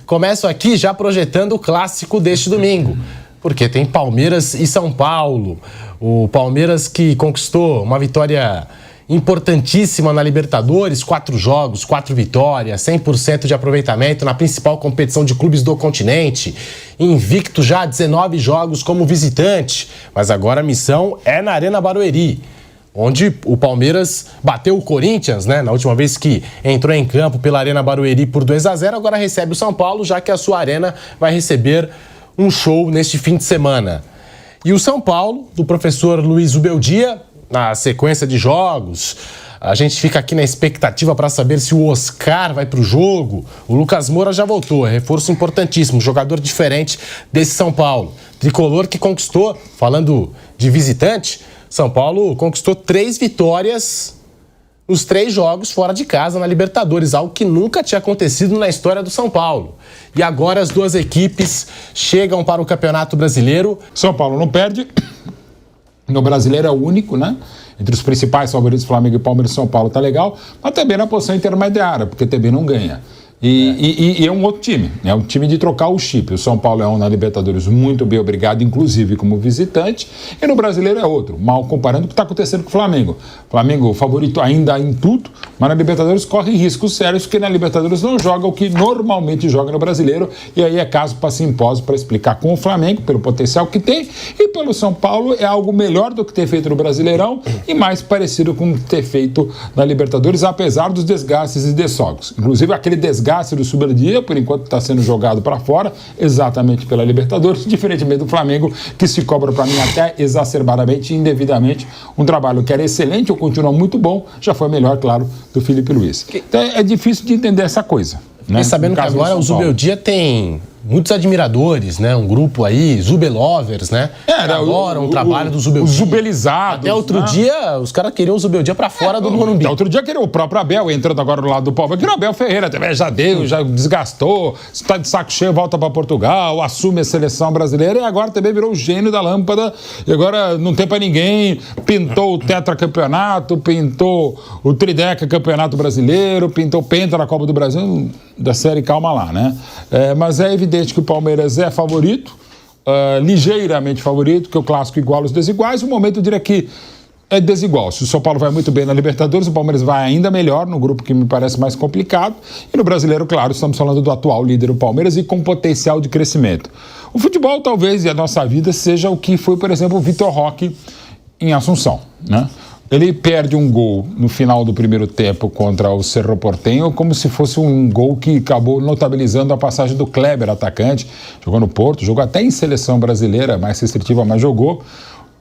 Começo aqui já projetando o clássico deste domingo, porque tem Palmeiras e São Paulo. O Palmeiras que conquistou uma vitória importantíssima na Libertadores, 4 jogos, 4 vitórias, 100% de aproveitamento na principal competição de clubes do continente, invicto já 19 jogos como visitante, mas agora a missão é na Arena Barueri, onde o Palmeiras bateu o Corinthians, né? Na última vez que entrou em campo pela Arena Barueri por 2-0, agora recebe o São Paulo, já que a sua arena vai receber um show neste fim de semana. E o São Paulo, do professor Luiz Ubeldia, na sequência de jogos, a gente fica aqui na expectativa para saber se o Oscar vai para o jogo. O Lucas Moura já voltou, é reforço importantíssimo, jogador diferente desse São Paulo. Tricolor que conquistou, falando de visitante, São Paulo conquistou 3 vitórias nos 3 jogos fora de casa na Libertadores, algo que nunca tinha acontecido na história do São Paulo. E agora as duas equipes chegam para o Campeonato Brasileiro. São Paulo não perde. No Brasileiro é o único, né? Entre os principais favoritos, Flamengo e Palmeiras, São Paulo tá legal, mas também na posição intermediária, porque também não ganha. E é um outro time, é um time de trocar o chip. O São Paulo é um na Libertadores muito bem obrigado, inclusive como visitante, e no Brasileiro é outro, mal comparando o que está acontecendo com o Flamengo. Flamengo favorito ainda em tudo, mas na Libertadores corre riscos sérios, porque na Libertadores não joga o que normalmente joga no Brasileiro, e aí é caso para simpósio para explicar com o Flamengo, pelo potencial que tem, e pelo São Paulo é algo melhor do que ter feito no Brasileirão e mais parecido com ter feito na Libertadores, apesar dos desgastes e desfalques. Inclusive aquele desgaste do Superdia, por enquanto está sendo jogado para fora, exatamente pela Libertadores, diferentemente do Flamengo, que se cobra para mim até exacerbadamente e indevidamente um trabalho que era excelente ou continua muito bom, já foi melhor, claro, do Felipe Luiz. Então é difícil de entender essa coisa. Né? Sabendo que agora o Zubeldia tem muitos admiradores, né? Um grupo aí, Zubelovers, né? Adoram o trabalho do Zubeldia. Os zubelizados. Até outro dia, os caras queriam o Zubeldia pra fora do Morumbi. Até outro dia queriam o próprio Abel, entrando agora do lado do Palmeiras. Que o Abel Ferreira também já deu, já desgastou, está de saco cheio, volta pra Portugal, assume a seleção brasileira e agora também virou o gênio da lâmpada. E agora não tem pra ninguém. Pintou o tetracampeonato, pintou o trideca campeonato brasileiro, pintou o penta na Copa do Brasil, da série Calma Lá, né? Mas é evidente que o Palmeiras é favorito, ligeiramente favorito, que o clássico iguala os desiguais. No momento eu diria que é desigual. Se o São Paulo vai muito bem na Libertadores, o Palmeiras vai ainda melhor, no grupo que me parece mais complicado. E no Brasileiro, claro, estamos falando do atual líder, o Palmeiras, e com potencial de crescimento. O futebol, talvez, e a nossa vida, seja o que foi, por exemplo, o Vitor Roque em Assunção, né? Ele perde um gol no final do primeiro tempo contra o Cerro Porteño, como se fosse um gol que acabou notabilizando a passagem do Kleber, atacante. Jogou no Porto, jogou até em seleção brasileira, mais restritiva, mas jogou.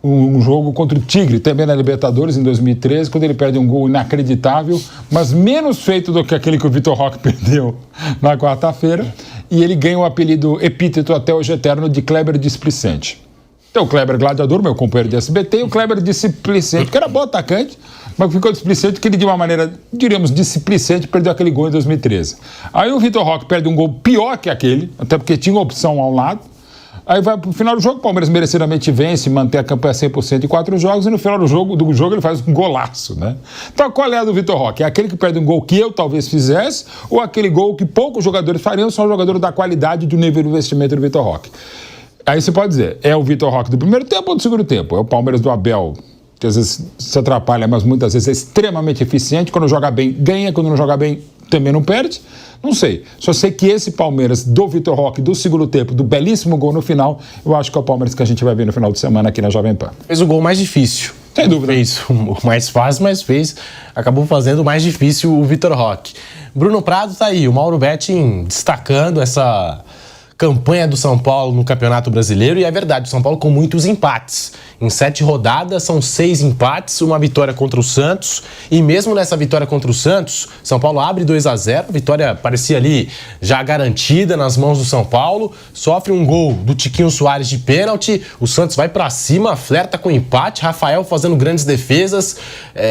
Um jogo contra o Tigre, também na Libertadores, em 2013, quando ele perde um gol inacreditável, mas menos feito do que aquele que o Vitor Roque perdeu na quarta-feira. E ele ganha o apelido epíteto até hoje eterno de Kleber Displicente. Então, o Kleber Gladiador, meu companheiro de SBT, e o Kleber Displicente, que era bom atacante, mas ficou displicente, que ele de uma maneira, diríamos, displicente, perdeu aquele gol em 2013. Aí o Vitor Roque perde um gol pior que aquele, até porque tinha opção ao lado. Aí vai pro final do jogo, o Palmeiras merecidamente vence, mantém a campanha 100% em 4 jogos, e no final do jogo ele faz um golaço, né? Então, qual é a do Vitor Roque? É aquele que perde um gol que eu talvez fizesse, ou aquele gol que poucos jogadores fariam, só um jogador da qualidade do nível de investimento do Vitor Roque? Aí você pode dizer, é o Vitor Roque do primeiro tempo ou do segundo tempo? É o Palmeiras do Abel, que às vezes se atrapalha, mas muitas vezes é extremamente eficiente. Quando joga bem, ganha. Quando não joga bem, também não perde. Não sei. Só sei que esse Palmeiras do Vitor Roque, do segundo tempo, do belíssimo gol no final, eu acho que é o Palmeiras que a gente vai ver no final de semana aqui na Jovem Pan. Fez o gol mais difícil. Sem dúvida. Fez o mais fácil, mas acabou fazendo o mais difícil o Vitor Roque. Bruno Prado tá aí, o Mauro Betting destacando essa campanha do São Paulo no Campeonato Brasileiro, e é verdade, o São Paulo com muitos empates. Em 7 rodadas, são 6 empates, uma vitória contra o Santos, e mesmo nessa vitória contra o Santos, São Paulo abre 2-0, a vitória parecia ali já garantida nas mãos do São Paulo, sofre um gol do Tiquinho Soares de pênalti, o Santos vai pra cima, flerta com empate, Rafael fazendo grandes defesas,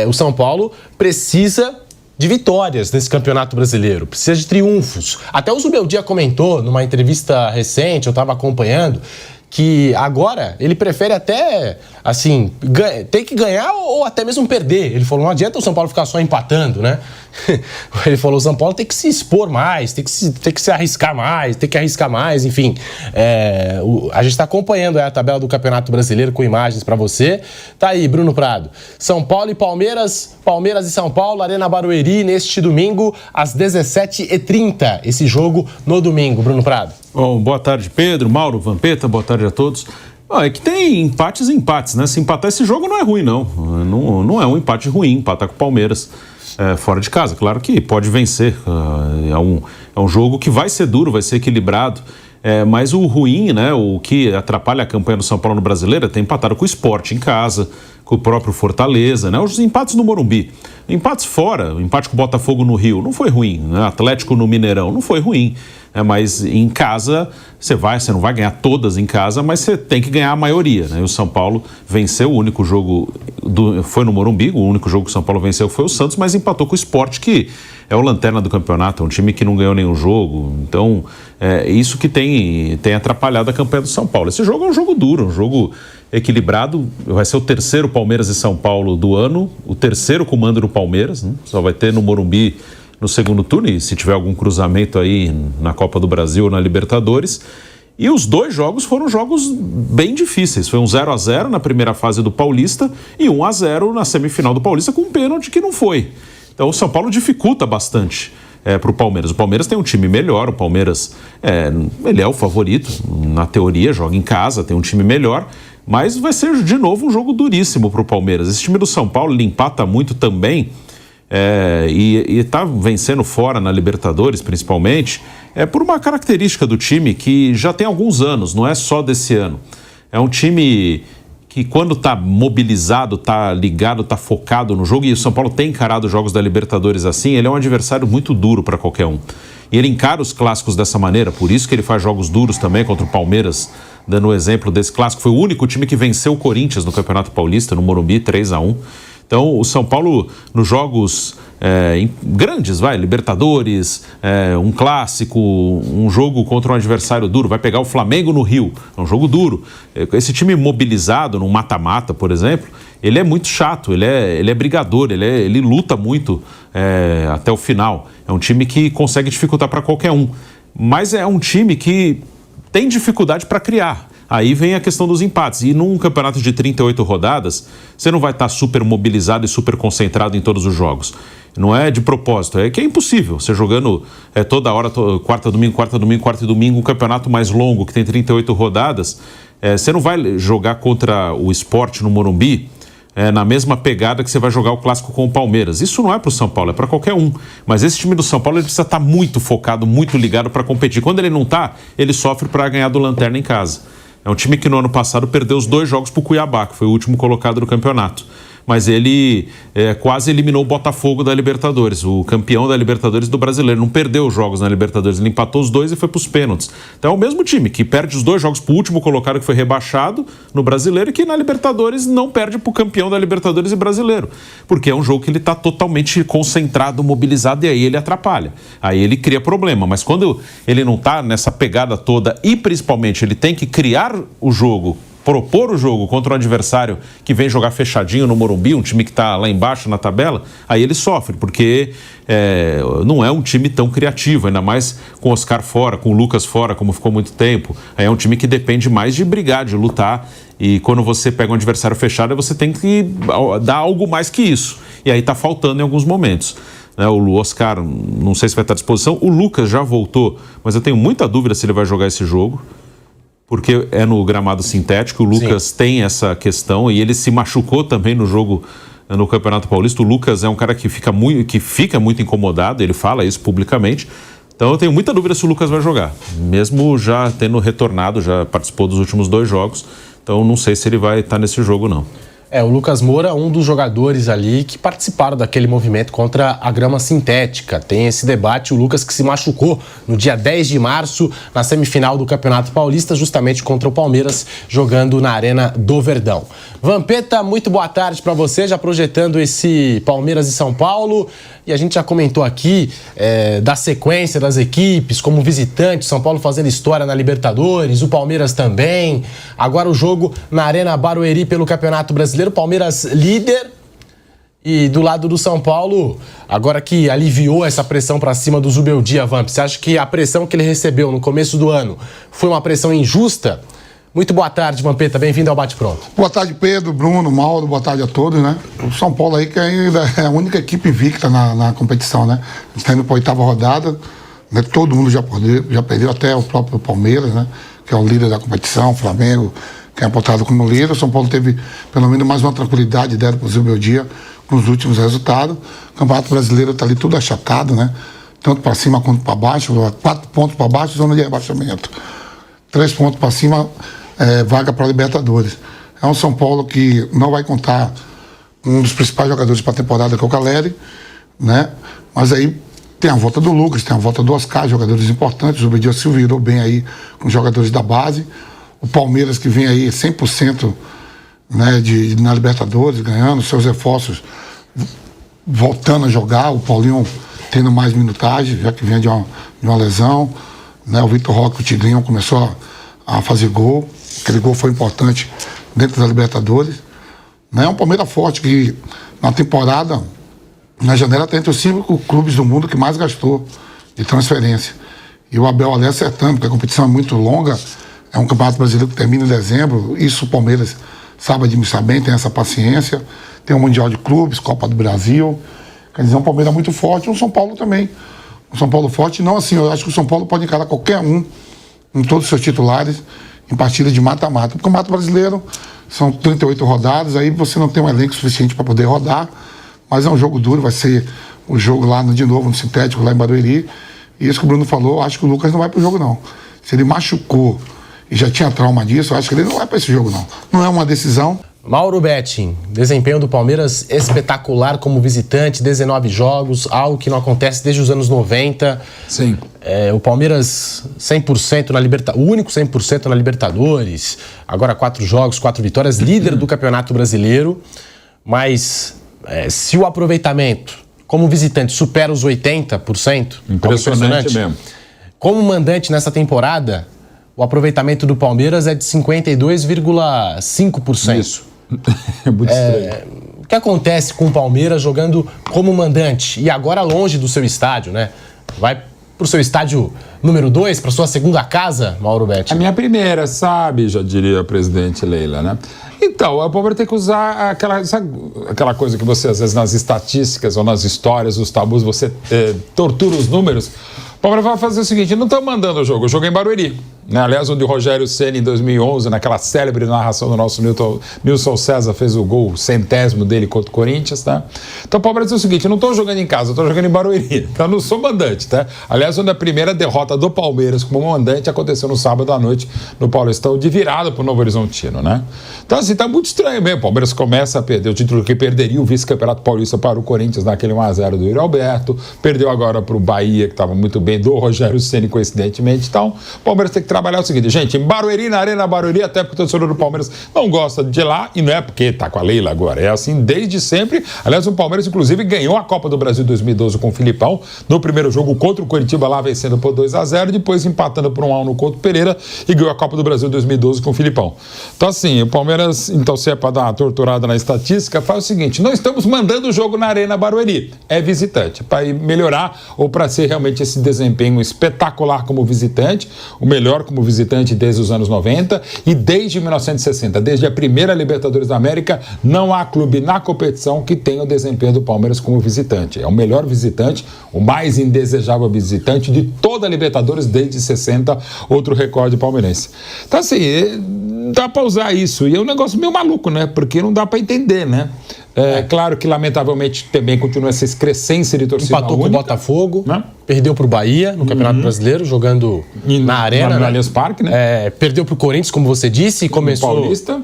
o São Paulo precisa de vitórias nesse Campeonato Brasileiro, precisa de triunfos. Até o Zubeldia comentou numa entrevista recente, eu estava acompanhando, que agora ele prefere até, assim, ter que ganhar ou até mesmo perder. Ele falou, não adianta o São Paulo ficar só empatando, né? Ele falou, o São Paulo tem que se expor mais, tem que se arriscar mais, enfim. A gente está acompanhando a tabela do Campeonato Brasileiro com imagens para você. Tá aí, Bruno Prado. São Paulo e Palmeiras, Palmeiras e São Paulo, Arena Barueri, neste domingo, às 17h30. Esse jogo no domingo, Bruno Prado. Bom, boa tarde, Pedro, Mauro, Vampeta, boa tarde a todos. É que tem empates e empates, né? Se empatar esse jogo não é ruim, não. Não é um empate ruim, empatar com o Palmeiras fora de casa. Claro que pode vencer. É um jogo que vai ser duro, vai ser equilibrado. Mas o ruim, né? O que atrapalha a campanha do São Paulo no Brasileiro é ter empatado com o Sport em casa, com o próprio Fortaleza, né? Os empates no Morumbi. Empates fora, o empate com o Botafogo no Rio, não foi ruim, né? Atlético no Mineirão, não foi ruim. Mas em casa, você não vai ganhar todas em casa, mas você tem que ganhar a maioria, né? E o São Paulo venceu, o único jogo foi no Morumbi, o único jogo que o São Paulo venceu foi o Santos, mas empatou com o Sport, que é o lanterna do campeonato, é um time que não ganhou nenhum jogo. Então, isso que tem atrapalhado a campanha do São Paulo. Esse jogo é um jogo duro, um jogo equilibrado. Vai ser o terceiro Palmeiras e São Paulo do ano, o terceiro comando do Palmeiras, né? Só vai ter no Morumbi no segundo turno, e se tiver algum cruzamento aí na Copa do Brasil ou na Libertadores. E os dois jogos foram jogos bem difíceis. Foi um 0-0 na primeira fase do Paulista e 1-0 na semifinal do Paulista, com um pênalti que não foi. Então o São Paulo dificulta bastante para o Palmeiras. O Palmeiras tem um time melhor, o Palmeiras ele é o favorito, na teoria, joga em casa, tem um time melhor, mas vai ser de novo um jogo duríssimo para o Palmeiras. Esse time do São Paulo, ele empata muito também, e está vencendo fora na Libertadores, principalmente, por uma característica do time que já tem alguns anos, não é só desse ano. É um time que, quando está mobilizado, está ligado, está focado no jogo, e o São Paulo tem encarado os jogos da Libertadores assim, ele é um adversário muito duro para qualquer um. E ele encara os clássicos dessa maneira, por isso que ele faz jogos duros também contra o Palmeiras, dando o exemplo desse clássico. Foi o único time que venceu o Corinthians no Campeonato Paulista, no Morumbi, 3-1. Então, o São Paulo, nos jogos grandes, Libertadores, um clássico, um jogo contra um adversário duro, vai pegar o Flamengo no Rio, é um jogo duro. Esse time mobilizado, num mata-mata, por exemplo, ele é muito chato, ele é brigador, ele luta muito até o final. É um time que consegue dificultar para qualquer um, mas é um time que tem dificuldade para criar. Aí vem a questão dos empates. E num campeonato de 38 rodadas, você não vai estar super mobilizado e super concentrado em todos os jogos. Não é de propósito, é que é impossível. Você jogando toda hora, quarta, domingo, um campeonato mais longo que tem 38 rodadas, você não vai jogar contra o Sport no Morumbi na mesma pegada que você vai jogar o clássico com o Palmeiras. Isso não é para o São Paulo, é para qualquer um. Mas esse time do São Paulo, ele precisa estar muito focado, muito ligado para competir. Quando ele não está, ele sofre para ganhar do Lanterna em casa. É um time que no ano passado perdeu os 2 jogos para o Cuiabá, que foi o último colocado do campeonato. Mas ele quase eliminou o Botafogo da Libertadores, o campeão da Libertadores do Brasileiro. Não perdeu os jogos na Libertadores, ele empatou os 2 e foi para os pênaltis. Então é o mesmo time que perde os 2 jogos para o último colocado, que foi rebaixado no Brasileiro, e que na Libertadores não perde para o campeão da Libertadores e Brasileiro. Porque é um jogo que ele está totalmente concentrado, mobilizado, e aí ele atrapalha. Aí ele cria problema. Mas quando ele não está nessa pegada toda, e principalmente ele tem que criar o jogo, propor o jogo contra um adversário que vem jogar fechadinho no Morumbi, um time que está lá embaixo na tabela, aí ele sofre, porque não é um time tão criativo, ainda mais com o Oscar fora, com o Lucas fora, como ficou muito tempo. Aí é um time que depende mais de brigar, de lutar, e quando você pega um adversário fechado, você tem que dar algo mais que isso. E aí está faltando em alguns momentos. O Oscar, não sei se vai estar à disposição, o Lucas já voltou, mas eu tenho muita dúvida se ele vai jogar esse jogo, porque é no gramado sintético. O Lucas tem essa questão, e ele se machucou também no jogo no Campeonato Paulista. O Lucas é um cara que fica muito incomodado, ele fala isso publicamente. Então eu tenho muita dúvida se o Lucas vai jogar, mesmo já tendo retornado, já participou dos últimos 2 jogos. Então não sei se ele vai estar nesse jogo, não. O Lucas Moura, um dos jogadores ali que participaram daquele movimento contra a grama sintética. Tem esse debate, o Lucas que se machucou no dia 10 de março, na semifinal do Campeonato Paulista, justamente contra o Palmeiras, jogando na Arena do Verdão. Vampeta, muito boa tarde para você, já projetando esse Palmeiras e São Paulo. E a gente já comentou aqui da sequência das equipes, como visitante, São Paulo fazendo história na Libertadores, o Palmeiras também. Agora o jogo na Arena Barueri pelo Campeonato Brasileiro, Palmeiras líder E do lado do São Paulo, agora que aliviou essa pressão para cima do Zubeldia, Vamp, você acha que a pressão que ele recebeu no começo do ano foi uma pressão injusta? Muito boa tarde, Vampeta. Bem-vindo ao Bate Pronto. Boa tarde, Pedro, Bruno, Mauro. Boa tarde a todos, né? O São Paulo aí que ainda é a única equipe invicta na competição, né? A gente está indo para a 8ª rodada, né? Todo mundo já perdeu, até o próprio Palmeiras, né? Que é o líder da competição, o Flamengo, que é apontado como líder. O São Paulo teve pelo menos mais uma tranquilidade dela para o Zubeldia com os últimos resultados. O Campeonato Brasileiro está ali tudo achatado, né? Tanto para cima quanto para baixo. 4 pontos para baixo, zona de rebaixamento. 3 pontos para cima, vaga para a Libertadores. É um São Paulo que não vai contar com um dos principais jogadores para a temporada, que é o Caleri, né? Mas aí tem a volta do Lucas, tem a volta do Oscar, jogadores importantes. O Zubeldia se virou bem aí com os jogadores da base. O Palmeiras, que vem aí 100%, né, na Libertadores, ganhando seus reforços, voltando a jogar. O Paulinho tendo mais minutagem, já que vinha de uma lesão, né? O Vitor Roque, o Tigrinho, começou a fazer gol. Aquele gol foi importante dentro da Libertadores, né? É um Palmeiras forte que na temporada, na janela, está entre os 5 clubes do mundo que mais gastou de transferência. E o Abel ali acertando, porque a competição é muito longa. É um campeonato brasileiro que termina em dezembro. Isso o Palmeiras sabe administrar bem, tem essa paciência. Tem o Mundial de Clubes, Copa do Brasil. Quer dizer, é um Palmeiras muito forte. E um São Paulo também. Um São Paulo forte. Não assim, eu acho que o São Paulo pode encarar qualquer um, em todos os seus titulares, em partida de mata-mata. O Campeonato Brasileiro são 38 rodadas, aí você não tem um elenco suficiente para poder rodar. Mas é um jogo duro, vai ser o jogo lá de novo, no sintético, lá em Barueri. E isso que o Bruno falou, acho que o Lucas não vai pro jogo, não. Se ele machucou e já tinha trauma disso, eu acho que ele não vai para esse jogo, não. Não é uma decisão. Mauro Betting, desempenho do Palmeiras espetacular como visitante, 19 jogos, algo que não acontece desde os anos 90. Sim. O Palmeiras 100% na Libertadores, o único 100% na Libertadores, agora 4 jogos, 4 vitórias, líder do Campeonato Brasileiro. Mas se o aproveitamento como visitante supera os 80%, impressionante mesmo. Como mandante nessa temporada, o aproveitamento do Palmeiras é de 52,5%. Isso. É muito estranho. O que acontece com o Palmeiras jogando como mandante e agora longe do seu estádio, né? Vai pro seu estádio número 2, para sua segunda casa, Mauro Betting? A minha primeira, sabe, já diria a presidente Leila, né? Então, o Palmeiras tem que usar aquela coisa que você, às vezes, nas estatísticas ou nas histórias, os tabus, você tortura os números. O Palmeiras vai fazer o seguinte, não estão mandando o jogo é em Barueri, né? Aliás, onde o Rogério Ceni, em 2011, naquela célebre narração do nosso Nilson César, fez o gol 100º dele contra o Corinthians, tá? Então o Palmeiras é o seguinte, eu não estou jogando em casa, eu estou jogando em Barueri, então eu não sou mandante, tá? Aliás, onde a primeira derrota do Palmeiras como mandante aconteceu no sábado à noite, no Paulistão, de virada para o Novo Horizontino, né? Então assim, tá muito estranho mesmo, o Palmeiras começa a perder o título que perderia o vice-campeonato paulista para o Corinthians naquele 1-0 do Yuri Alberto, perdeu agora para o Bahia, que estava muito bem, do Rogério Ceni, coincidentemente. Então, o Palmeiras tem que trabalhar o seguinte, gente, em Barueri, na Arena Barueri, até porque o torcedor do Palmeiras não gosta de lá, e não é porque tá com a Leila agora, é assim desde sempre. Aliás, o Palmeiras, inclusive, ganhou a Copa do Brasil 2012 com o Filipão, no primeiro jogo contra o Coritiba, lá vencendo por 2-0, depois empatando por 1-1 no Couto Pereira, e ganhou a Copa do Brasil 2012 com o Filipão. Então, assim, o Palmeiras, então, se é para dar uma torturada na estatística, faz o seguinte, não estamos mandando o jogo na Arena Barueri, é visitante, para melhorar ou para ser realmente esse desempenho espetacular como visitante, o melhor como visitante desde os anos 90 e desde 1960, desde a primeira Libertadores da América, não há clube na competição que tenha o desempenho do Palmeiras como visitante. É o melhor visitante, o mais indesejável visitante de toda a Libertadores desde 60, outro recorde palmeirense. Então assim, dá para usar isso, e é um negócio meio maluco, né? Porque não dá para entender, né? É claro que, lamentavelmente, também continua essa excrescência de torcida Empatou única. com o Botafogo, né? Perdeu pro Bahia no Campeonato Brasileiro, jogando na Arena. No Allianz Parque, né? Perdeu pro Corinthians, como você disse, e começou Paulista.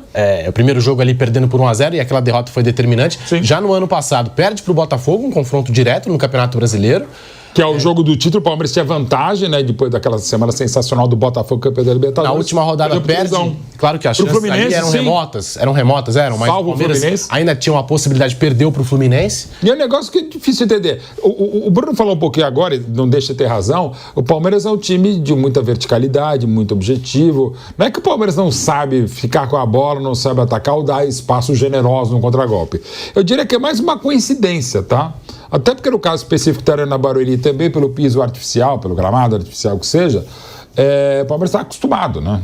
O primeiro jogo ali perdendo por 1-0 e aquela derrota foi determinante. Sim. Já no ano passado, perde pro Botafogo, um confronto direto no Campeonato Brasileiro. Que é o jogo do título, o Palmeiras tinha vantagem, né? Depois daquela semana sensacional do Botafogo, campeão da Libertadores. Na última rodada perde. Claro que as chances ali eram remotas. Mas salvo o Palmeiras Fluminense. Ainda tinha uma possibilidade, perdeu pro Fluminense. E é um negócio que é difícil de entender. O Bruno falou um pouquinho agora, e não deixa de ter razão, o Palmeiras é um time de muita verticalidade, muito objetivo. Não é que o Palmeiras não sabe ficar com a bola, não sabe atacar ou dar espaço generoso no contragolpe. Eu diria que é mais uma coincidência, tá? Até porque no caso específico da Arena Barueri, também pelo piso artificial, pelo gramado artificial que seja, o Palmeiras está acostumado, né?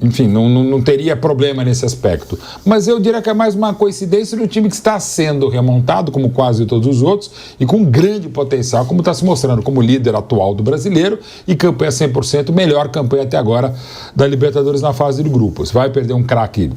Enfim, não teria problema nesse aspecto. Mas eu diria que é mais uma coincidência no time que está sendo remontado, como quase todos os outros, e com grande potencial, como está se mostrando como líder atual do brasileiro e campanha 100%, melhor campanha até agora da Libertadores na fase de grupos. Vai perder um craque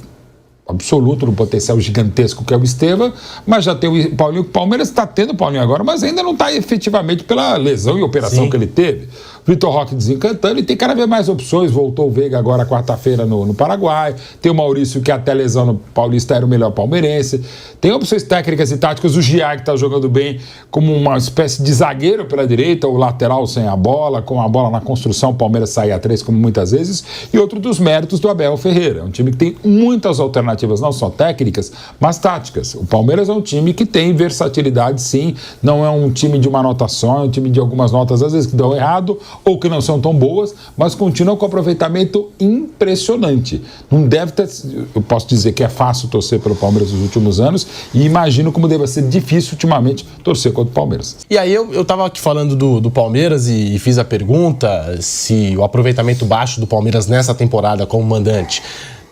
absoluto, no potencial gigantesco que é o Esteva, mas já tem o Paulinho. O Palmeiras está tendo o Paulinho agora, mas ainda não está efetivamente pela lesão e operação que ele teve. Vitor Roque desencantando e tem cada vez mais opções. Voltou o Veiga agora quarta-feira no Paraguai. Tem o Maurício, que até lesão no Paulista era o melhor palmeirense. Tem opções técnicas e táticas. O Giai, que está jogando bem como uma espécie de zagueiro pela direita, ou lateral sem a bola, com a bola na construção, o Palmeiras sai a 3, como muitas vezes. E outro dos méritos do Abel Ferreira. É um time que tem muitas alternativas, não só técnicas, mas táticas. O Palmeiras é um time que tem versatilidade, sim. Não é um time de uma nota só, é um time de algumas notas, às vezes, que dão errado, ou que não são tão boas, mas continuam com aproveitamento impressionante. Não deve ter... Eu posso dizer que é fácil torcer pelo Palmeiras nos últimos anos e imagino como deve ser difícil ultimamente torcer contra o Palmeiras. E aí eu estava aqui falando do Palmeiras e fiz a pergunta se o aproveitamento baixo do Palmeiras nessa temporada como mandante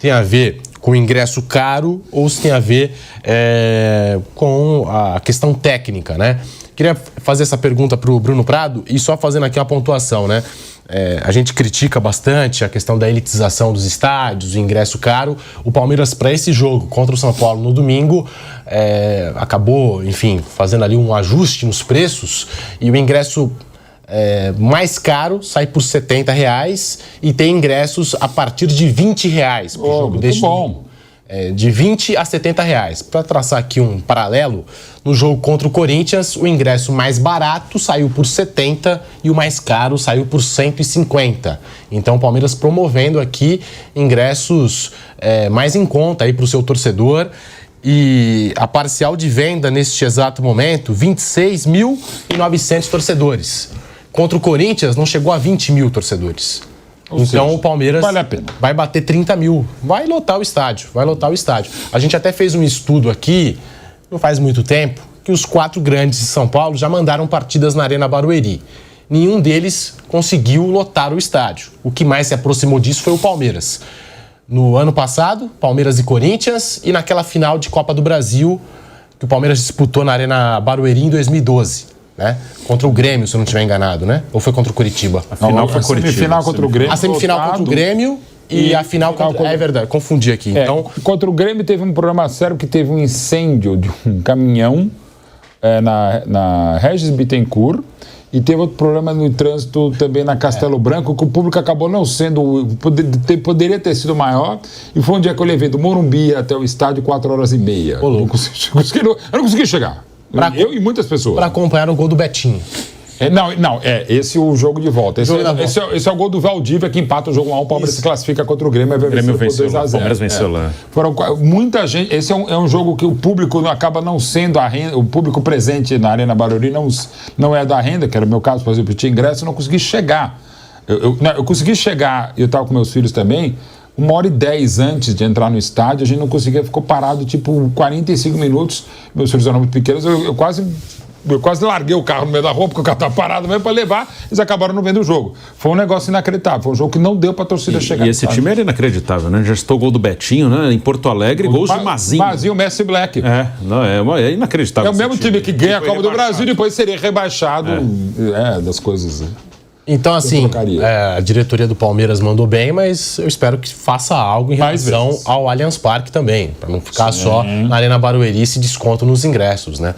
tem a ver com o ingresso caro ou se tem a ver com a questão técnica, né? Queria fazer essa pergunta para o Bruno Prado e só fazendo aqui uma pontuação, né? A gente critica bastante a questão da elitização dos estádios, o ingresso caro. O Palmeiras, para esse jogo contra o São Paulo no domingo, acabou, enfim, fazendo ali um ajuste nos preços e o ingresso mais caro sai por R$70 e tem ingressos a partir de R$20 pro jogo. Muito bom. De R$20 a R$70. Para traçar aqui um paralelo, no jogo contra o Corinthians, o ingresso mais barato saiu por R$70 e o mais caro saiu por R$150. Então o Palmeiras promovendo aqui ingressos mais em conta aí para o seu torcedor. E a parcial de venda neste exato momento, 26.900 torcedores. Contra o Corinthians não chegou a 20 mil torcedores. Então seja, o Palmeiras vale a pena. Vai bater 30 mil, vai lotar o estádio, A gente até fez um estudo aqui, não faz muito tempo, que os 4 grandes de São Paulo já mandaram partidas na Arena Barueri. Nenhum deles conseguiu lotar o estádio. O que mais se aproximou disso foi o Palmeiras. No ano passado, Palmeiras e Corinthians, e naquela final de Copa do Brasil, que o Palmeiras disputou na Arena Barueri em 2012. Né? Contra o Grêmio, se eu não estiver enganado, né? Ou foi contra o Curitiba? A final foi Curitiba. Semifinal contra o Grêmio. A semifinal contra o Grêmio e a final contra... É verdade, confundi aqui. Então... Contra o Grêmio teve um problema sério que teve um incêndio de um caminhão na Regis Bittencourt e teve outro problema no trânsito também na Castelo Branco, que o público acabou não sendo... Poderia ter sido maior e foi um dia que eu levei do Morumbi até o estádio 4h30. Eu não consegui chegar. Eu e muitas pessoas. Para acompanhar o gol do Betinho. Esse é o jogo de volta. Esse é o gol do Valdívia que empata o jogo 1-1. O Palmeiras se classifica contra o Grêmio. O Grêmio venceu por 2-0. O Palmeiras venceu lá. Muita gente. Esse é um jogo que o público acaba não sendo a renda. O público presente na Arena Barueri não é da renda, que era o meu caso, por exemplo, eu tinha ingresso e não consegui chegar. Eu consegui chegar, eu estava com meus filhos também. 1h10 antes de entrar no estádio, a gente não conseguia, ficou parado tipo 45 minutos. Meus filhos eram muito pequenos, eu quase larguei o carro no meio da rua, porque o carro estava parado mesmo para levar, eles acabaram não vendo o jogo. Foi um negócio inacreditável, foi um jogo que não deu para a torcida chegar. E esse time era inacreditável, né? Já estou o gol do Betinho, né? Em Porto Alegre, gols de Mazinho. Mazinho, Messi e Black. É inacreditável. É o mesmo time que ganha a Copa do Brasil e depois seria rebaixado das coisas. Então, assim, a diretoria do Palmeiras mandou bem, mas eu espero que faça algo em relação ao Allianz Parque também, para não ficar só na Arena Barueri esse desconto nos ingressos, né?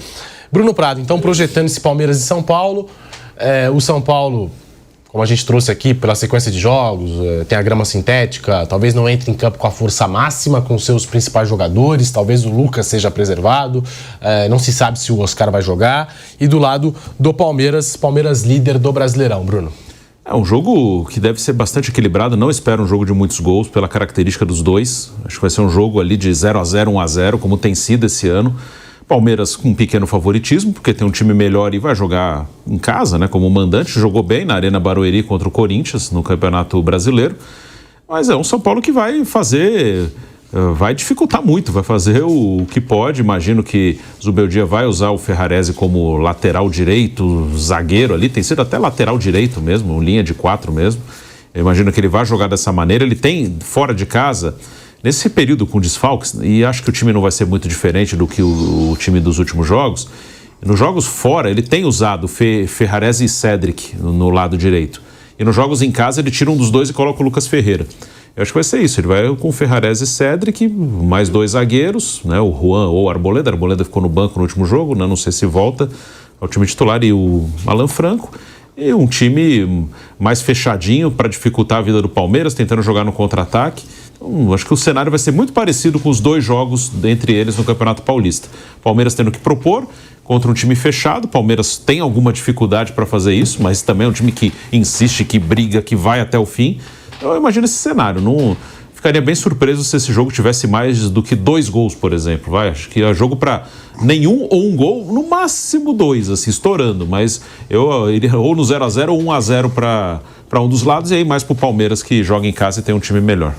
Bruno Prado, então, projetando esse Palmeiras e São Paulo, o São Paulo como a gente trouxe aqui, pela sequência de jogos, tem a grama sintética, talvez não entre em campo com a força máxima, com seus principais jogadores, talvez o Lucas seja preservado, não se sabe se o Oscar vai jogar. E do lado do Palmeiras líder do Brasileirão, Bruno. É um jogo que deve ser bastante equilibrado, não espero um jogo de muitos gols pela característica dos dois. Acho que vai ser um jogo ali de 0-0, 1-0, como tem sido esse ano. Palmeiras com um pequeno favoritismo, porque tem um time melhor e vai jogar em casa, né, como mandante. Jogou bem na Arena Barueri contra o Corinthians no Campeonato Brasileiro. Mas é um São Paulo que vai dificultar muito, vai fazer o que pode. Imagino que Zubeldia vai usar o Ferrarese como lateral direito, zagueiro ali, tem sido até lateral direito mesmo, linha de 4 mesmo. Eu imagino que ele vai jogar dessa maneira. Ele tem, fora de casa, nesse período com desfalques, e acho que o time não vai ser muito diferente do que o time dos últimos jogos, nos jogos fora ele tem usado Ferrarese e Cédric no lado direito. E nos jogos em casa ele tira um dos dois e coloca o Lucas Ferreira. Eu acho que vai ser isso, ele vai com Ferrarese e Cédric, mais 2 zagueiros, né, o Juan ou o Arboleda. Arboleda ficou no banco no último jogo, né, não sei se volta ao time titular, e o Alan Franco. E um time mais fechadinho para dificultar a vida do Palmeiras, tentando jogar no contra-ataque. Então, acho que o cenário vai ser muito parecido com os 2 jogos entre eles no Campeonato Paulista. Palmeiras tendo que propor contra um time fechado. Palmeiras tem alguma dificuldade para fazer isso, mas também é um time que insiste, que briga, que vai até o fim. Eu imagino esse cenário. Não ficaria bem surpreso se esse jogo tivesse mais do que 2 gols, por exemplo. Acho que é jogo para nenhum ou um gol, no máximo 2, assim, estourando. Mas eu iria ou no 0-0 ou 1-0 para um dos lados, e aí mais para o Palmeiras, que joga em casa e tem um time melhor.